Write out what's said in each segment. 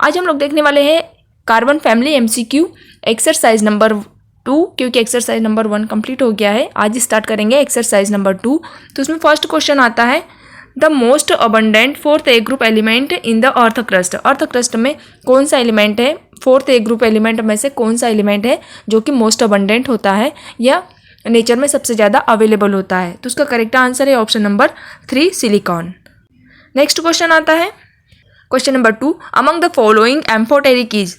आज हम लोग देखने वाले हैं carbon family MCQ exercise number 2, क्योंकि एक्सरसाइज नंबर 1 कंप्लीट हो गया है। आज स्टार्ट करेंगे एक्सरसाइज नंबर 2। तो उसमें फर्स्ट क्वेश्चन आता है, the most abundant fourth A group element in the earth crust. Earth crust में कौन सा एलिमेंट है, फोर्थ ए ग्रुप एलिमेंट में से कौन सा एलिमेंट है जो कि मोस्ट अबंडेंट होता है या नेचर में सबसे ज़्यादा अवेलेबल होता है। तो उसका करेक्ट आंसर है option number 3, silicon. Next question आता है question number 2, among the following amphoteric is.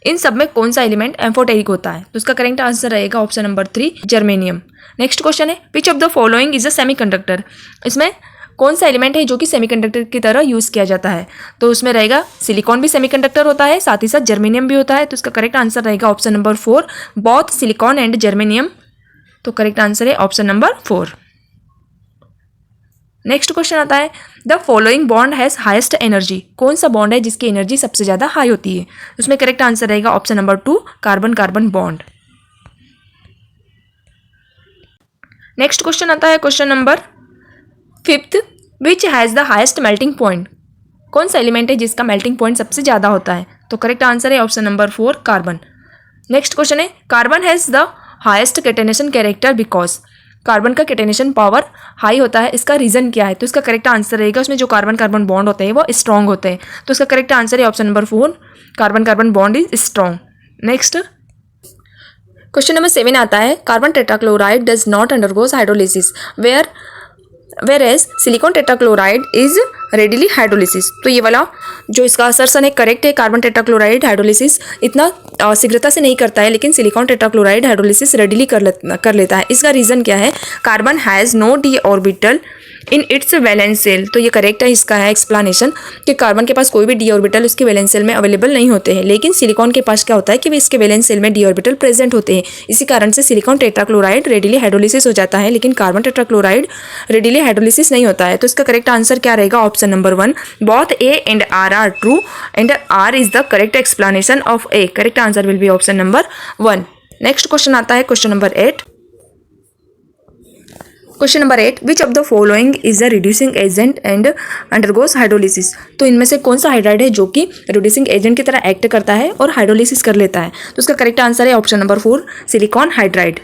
इन सब में कौन सा एलिमेंट एम्फोटेरिक होता है। तो उसका करेक्ट आंसर रहेगा option number 3, germanium. Next question है, which of the following is a semiconductor. इसमें कौन सा एलिमेंट है जो कि सेमीकंडक्टर की तरह यूज़ किया जाता है। तो उसमें रहेगा सिलिकॉन भी सेमीकंडक्टर होता है, साथ ही साथ जर्मेनियम भी होता है। तो इसका करेक्ट आंसर रहेगा option number 4, both silicon and germanium. तो करेक्ट आंसर है ऑप्शन नंबर 4। नेक्स्ट क्वेश्चन आता है, the following bond has highest energy. कौन सा बॉन्ड है जिसकी एनर्जी सबसे ज़्यादा हाई होती है। उसमें करेक्ट आंसर रहेगा option number 2, carbon carbon bond. Next question आता है question number 5, which has the highest melting point. कौन सा एलिमेंट है जिसका मेल्टिंग पॉइंट सबसे ज़्यादा होता है। तो करेक्ट आंसर है option number 4, carbon. Next question है, carbon has the highest catenation character because. Carbon का कैटेनेशन पावर हाई होता है, इसका रीज़न क्या है। तो इसका करेक्ट आंसर रहेगा, उसमें जो कार्बन कार्बन बॉन्ड होते हैं वो स्ट्रॉन्ग होते हैं। तो इसका करेक्ट आंसर है option number 4, carbon carbon bond is strong. Next question number 7 आता है, carbon tetrachloride does not undergoes hydrolysis whereas silicon tetrachloride is readily hydrolysis. तो ये वाला जो इसका असर्शन है करेक्ट है, कार्बन टेट्राक्लोराइड हाइड्रोलिसिस इतना शीघ्रता से नहीं करता है, लेकिन सिलिकॉन टेट्राक्लोराइड हाइड्रोलिसिस रेडिली कर लेता है। इसका रीज़न क्या है, carbon has no D orbital in its valence shell. तो ये करेक्ट है, इसका है एक्सप्लेनेशन कि कार्बन के पास कोई भी डी ऑर्बिटल उसके वैलेंस सेल में अवेलेबल नहीं होते हैं, लेकिन सिलिकॉन के पास क्या होता है कि वे इसके वैलेंस सेल में डी ऑर्बिटल प्रेजेंट होते हैं। इसी कारण से सिलिकॉन टेट्राक्लोराइड रेडिली हाइड्रोलिसिस हो जाता है, लेकिन कार्बन टेट्राक्लोराइड रेडिली हाइड्रोलिसिस नहीं होता है। तो इसका करेक्ट आंसर क्या रहेगा, option number 1, both A and R are true and R is the correct explanation of A. Correct answer will be option number 1। Next question आता है question number 8। Question number 8, which of the following is a reducing agent and undergoes hydrolysis. तो इनमें से कौन सा hydride है जो कि रिड्यूसिंग एजेंट की तरह एक्ट करता है और हाइड्रोलिसिस कर लेता है। तो उसका करेक्ट आंसर है option number 4, silicon hydride.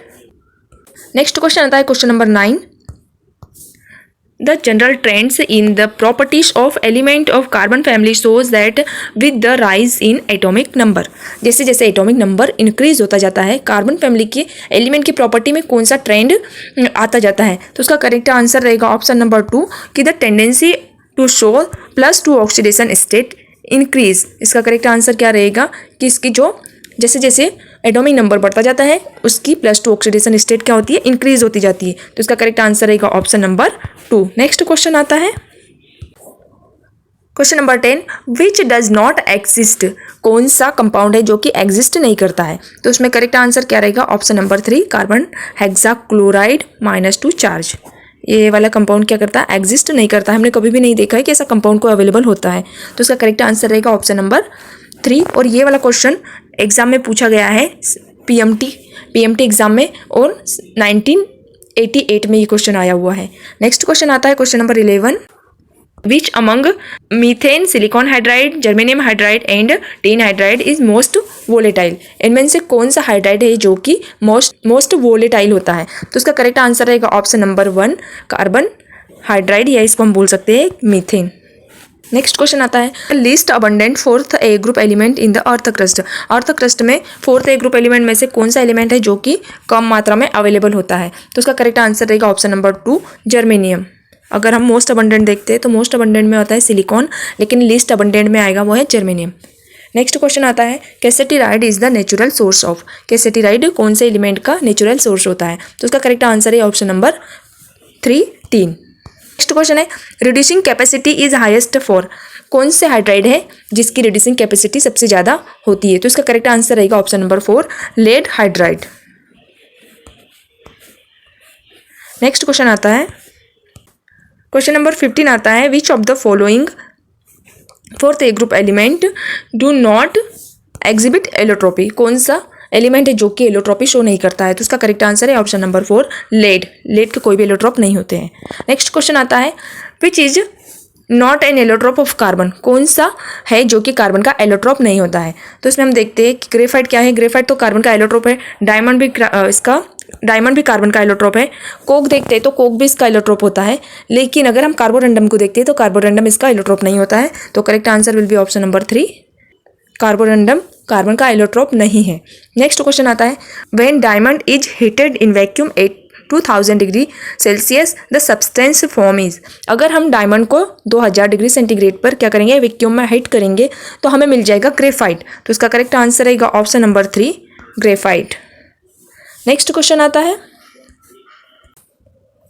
Next question आता है question number 9, The general trends in the properties of element of carbon family shows that with the rise in atomic number। जैसे जैसे एटॉमिक नंबर इंक्रीज होता जाता है, carbon family के element की property में कौन सा ट्रेंड आता जाता है। तो उसका करेक्ट आंसर रहेगा ऑप्शन नंबर 2 कि the tendency to show +2 oxidation state increase. इसका करेक्ट आंसर क्या रहेगा कि इसकी जो जैसे जैसे एटॉमिक नंबर बढ़ता जाता है उसकी +2 ऑक्सीडेशन स्टेट क्या होती है, इंक्रीज होती जाती है। तो इसका करेक्ट आंसर रहेगा ऑप्शन नंबर 2। नेक्स्ट क्वेश्चन आता है question number 10, which does not exist. कौन सा कंपाउंड है जो कि एग्जिस्ट नहीं करता है। तो उसमें करेक्ट आंसर क्या रहेगा, option number 3, carbon hexachloride -2 charge. ये वाला कंपाउंड क्या करता है, एग्जिस्ट नहीं करता है। हमने कभी भी नहीं देखा है कि ऐसा कंपाउंड को अवेलेबल होता है। तो उसका करेक्ट आंसर रहेगा ऑप्शन नंबर 3। और ये वाला क्वेश्चन एग्जाम में पूछा गया है पीएमटी एग्जाम में, और 1988 में ये क्वेश्चन आया हुआ है। नेक्स्ट क्वेश्चन आता है question number 11, which among methane, silicon hydride, germanium hydride and tin hydride is most volatile. इनमें से कौन सा हाइड्राइड है जो कि मोस्ट वोलेटाइल होता है। तो उसका करेक्ट आंसर रहेगा ऑप्शन नंबर 1, कार्बन हाइड्राइड, या इसको हम बोल सकते हैं मीथेन। नेक्स्ट क्वेश्चन आता है, list abundant fourth A group element in the earth crust. Earth crust में फोर्थ ए ग्रुप एलिमेंट में से कौन सा एलिमेंट है जो कि कम मात्रा में अवेलेबल होता है। तो उसका करेक्ट आंसर रहेगा ऑप्शन नंबर 2, जर्मेनियम। अगर हम मोस्ट अबंडेंट देखते हैं तो मोस्ट अबंडेंट में होता है सिलिकॉन, लेकिन लिस्ट अबंडेंट में आएगा वो है जर्मेनियम। नेक्स्ट क्वेश्चन आता है, cassiterite is the natural source of. Cassiterite कौन से एलिमेंट का नेचुरल सोर्स होता है। तो उसका करेक्ट आंसर है option number 3, tin. Next question है, reducing capacity is highest for. कौन से हाइड्राइड है जिसकी रिड्यूसिंग कैपेसिटी सबसे ज़्यादा होती है। तो इसका करेक्ट आंसर रहेगा option number 4, lead hydride. Next question आता है क्वेश्चन नंबर 15 आता है, which of the following fourth A group element do not exhibit allotropy. कौन सा एलिमेंट है जो कि एलोट्रोपी शो नहीं करता है। तो इसका करेक्ट आंसर है ऑप्शन नंबर 4, लेड। लेड के कोई भी एलोट्रोप नहीं होते हैं। नेक्स्ट क्वेश्चन आता है, which is not an allotrope of carbon, कौन सा है जो कि कार्बन का एलोट्रोप नहीं होता है? तो इसमें हम देखते हैं कि ग्रेफाइट क्या है। ग्रेफाइट तो कार्बन का एलोट्रोप है। डायमंड भी कार्बन का एलोट्रोप है। कोक देखते हैं तो कोक भी इसका एलोट्रोप होता है। लेकिन अगर हम कार्बोरंडम को देखते हैं तो कार्बोरंडम इसका एलोट्रोप नहीं होता है। तो correct answer will be option number 3, carborundum carbon का एलोट्रोप नहीं है। नेक्स्ट क्वेश्चन आता है, when diamond is heated in vacuum at 2000 degree Celsius the substance form is. अगर हम डायमंड को 2000 डिग्री सेंटीग्रेड पर क्या करेंगे, वैक्यूम में हीट करेंगे तो हमें मिल जाएगा ग्रेफाइट। तो इसका करेक्ट आंसर रहेगा option number 3, graphite. Next question आता है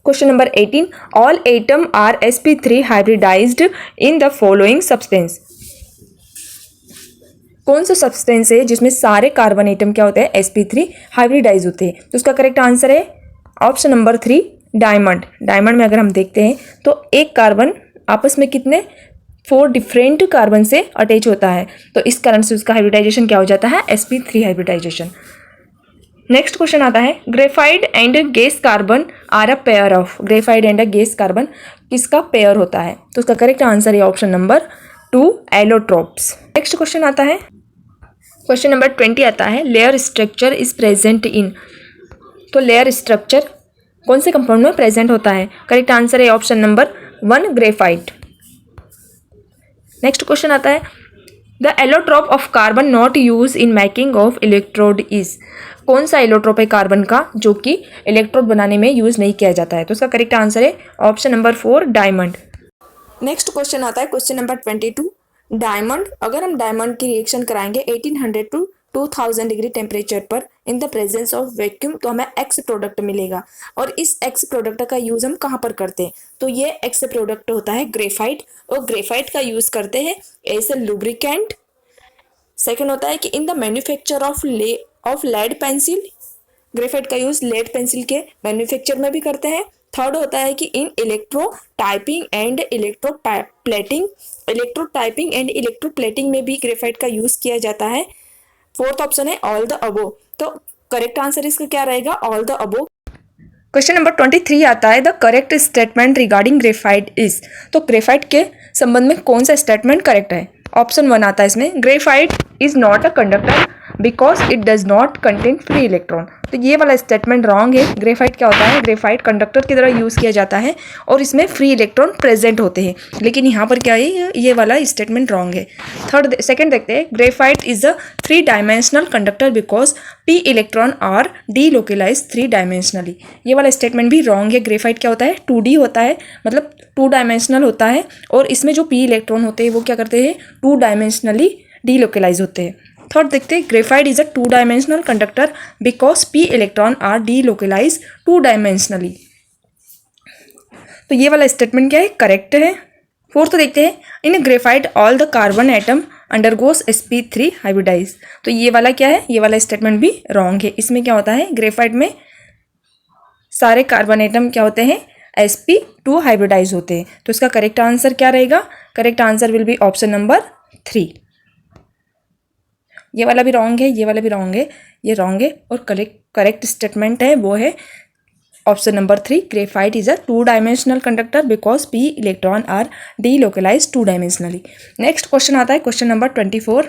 question number 18, all atom are sp3 hybridized in the following substance. कौन सा सब्सटेंस है जिसमें सारे कार्बन एटम क्या होते हैं, sp3 हाइब्रिडाइज होते हैं? तो उसका करेक्ट आंसर है ऑप्शन नंबर 3, डायमंड। डायमंड में अगर हम देखते हैं तो एक कार्बन आपस में कितने 4 डिफरेंट कार्बन से अटैच होता है, तो इस कारण से उसका हाइब्रिडाइजेशन क्या हो जाता है, sp3 हाइब्रिडाइजेशन। नेक्स्ट क्वेश्चन आता है, graphite and gas carbon are a pair of. Graphite and gas carbon किसका पेयर होता है? तो उसका करेक्ट आंसर है option number 2, allotropes. Next question आता है क्वेश्चन नंबर 20 आता है, layer structure is present in. तो लेयर स्ट्रक्चर कौन से कंपाउंड में प्रेजेंट होता है? करेक्ट आंसर है option number 1, graphite. Next question आता है, the allotrope of carbon not use in making of electrode is. कौन सा एलोट्रोप है कार्बन का जो कि इलेक्ट्रोड बनाने में यूज नहीं किया जाता है? तो उसका करेक्ट आंसर है option number 4, diamond. Next question आता है क्वेश्चन नंबर 22, डायमंड। अगर हम डायमंड की रिएक्शन कराएंगे 1800 टू 2000 डिग्री टेम्परेचर पर in the presence of vacuum तो हमें एक्स प्रोडक्ट मिलेगा। और इस एक्स प्रोडक्ट का यूज हम कहाँ पर करते हैं? तो ये एक्स प्रोडक्ट होता है ग्रेफाइट, और ग्रेफाइट का यूज करते हैं एज ए लुब्रिकेंट। सेकेंड होता है कि in the manufacture of lead pencil. Graphite का यूज लेड पेंसिल के मैन्युफैक्चर में भी करते हैं। थर्ड होता है कि in electrotyping and electroplating. Electrotyping and electroplating में भी ग्रेफाइट का यूज किया जाता है। फोर्थ ऑप्शन है ऑल द अबो। तो करेक्ट आंसर इसका क्या रहेगा, all the above. Question number 23 आता है, the correct statement regarding graphite is. तो ग्रेफाइट के संबंध में कौन सा स्टेटमेंट करेक्ट है? ऑप्शन 1 आता है इसमें, graphite is not a conductor because it does not contain free electron. तो ये वाला स्टेटमेंट रॉन्ग है। ग्रेफाइट क्या होता है, ग्रेफाइट कंडक्टर की तरह यूज़ किया जाता है और इसमें फ्री इलेक्ट्रॉन प्रेजेंट होते हैं। लेकिन यहाँ पर क्या है, ये वाला स्टेटमेंट रॉन्ग है। सेकंड देखते हैं, graphite is a 3 dimensional conductor because p electron are delocalize 3 dimensionally. ये वाला स्टेटमेंट भी रॉन्ग है। ग्रेफाइट क्या होता है, 2D होता है, मतलब 2 डायमेंशनल होता है, और इसमें जो p इलेक्ट्रॉन होते हैं वो क्या करते हैं, 2 डायमेंशनली डीलोकेलाइज होते हैं। थर्ड देखते हैं, graphite is a 2 dimensional conductor because p electron are delocalize 2 dimensionally. तो ये वाला स्टेटमेंट क्या है, करेक्ट है। फोर्थ देखते हैं, in graphite all the carbon atom undergoes sp3 hybridize. तो ये वाला क्या है, ये वाला स्टेटमेंट भी रॉन्ग है। इसमें क्या होता है, ग्रेफाइट में सारे कार्बन एटम क्या होते हैं, sp2 हाइब्रिडाइज होते हैं। तो इसका करेक्ट आंसर क्या रहेगा, correct answer will be option number 3। ये वाला भी रॉन्ग है, ये वाला भी रॉन्ग है, ये रॉन्ग है, और करेक्ट स्टेटमेंट है वो है option number 3, graphite is a 2 dimensional conductor because p electron are delocalize 2 dimensionally. Next question आता है question number 24।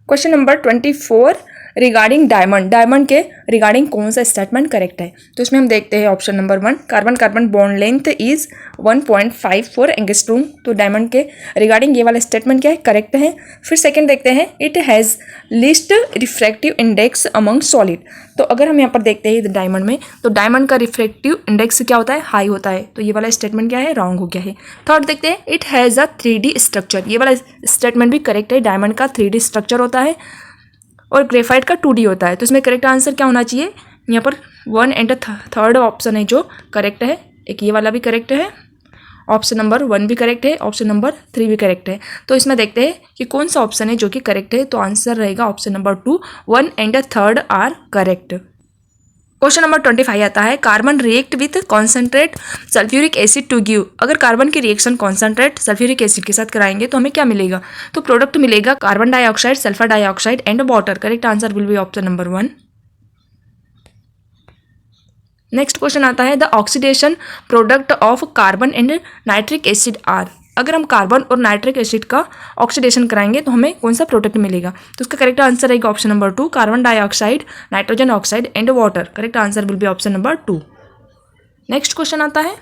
Question number 24 regarding diamond. Diamond के रिगार्डिंग कौन सा स्टेटमेंट करेक्ट है? तो इसमें हम देखते हैं option number 1, carbon carbon bond length is 1.54 angstrom. तो डायमंड के रिगार्डिंग ये वाला स्टेटमेंट क्या है, करेक्ट है। फिर सेकंड देखते हैं, it has list refractive index among solid. तो अगर हम यहाँ पर देखते हैं डायमंड में, तो डायमंड का रिफ्रैक्टिव इंडेक्स क्या होता है, हाई होता है। तो ये वाला स्टेटमेंट क्या है, रॉन्ग हो गया है। थर्ड देखते हैं, it has a 3D structure. ये वाला स्टेटमेंट भी करेक्ट है। डायमंड का 3D स्ट्रक्चर होता है और ग्रेफाइट का 2D होता है। तो इसमें करेक्ट आंसर क्या होना चाहिए, यहाँ पर 1 एंड थर्ड ऑप्शन है जो करेक्ट है। एक ये वाला भी करेक्ट है, ऑप्शन नंबर 1 भी करेक्ट है, ऑप्शन नंबर 3 भी करेक्ट है। तो इसमें देखते हैं कि कौन सा ऑप्शन है जो कि करेक्ट है। तो आंसर रहेगा option number 2, 1 and third are correct. Question number 25 आता है, carbon react with concentrate sulphuric acid to give. अगर कार्बन की रिएक्शन कॉन्सेंट्रेट सल्फ्यूरिक एसिड के साथ कराएंगे तो हमें क्या मिलेगा? तो प्रोडक्ट मिलेगा carbon dioxide, sulphur dioxide and water. Correct answer will be option number 1। Next question आता है the oxidation product of carbon and nitric acid are. अगर हम कार्बन और नाइट्रिक एसिड का ऑक्सीडेशन कराएंगे तो हमें कौन सा प्रोडक्ट मिलेगा? तो उसका करेक्ट आंसर रहेगा option number 2 carbon dioxide, nitrogen oxide and water. Correct answer will be option number 2। Next question आता है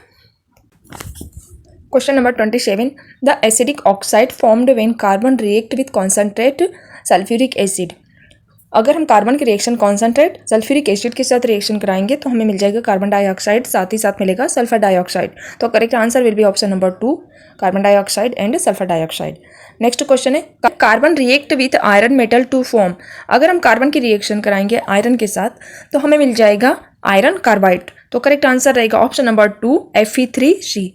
question number 27 the acidic oxide formed when carbon react with concentrate sulphuric acid. अगर हम carbon के reaction concentrate sulphuric acid के साथ reaction कराएंगे तो हमें मिल जाएगा कार्बन डाइऑक्साइड, साथ ही साथ मिलेगा सल्फर डाइऑक्साइड। तो correct answer will be option number 2 carbon dioxide and sulphur dioxide. Next question है carbon react with iron metal to form. अगर हम कार्बन की रिएक्शन कराएंगे आयरन के साथ तो हमें मिल जाएगा आयरन कार्बाइड। तो करेक्ट आंसर रहेगा ऑप्शन नंबर 2 Fe3C।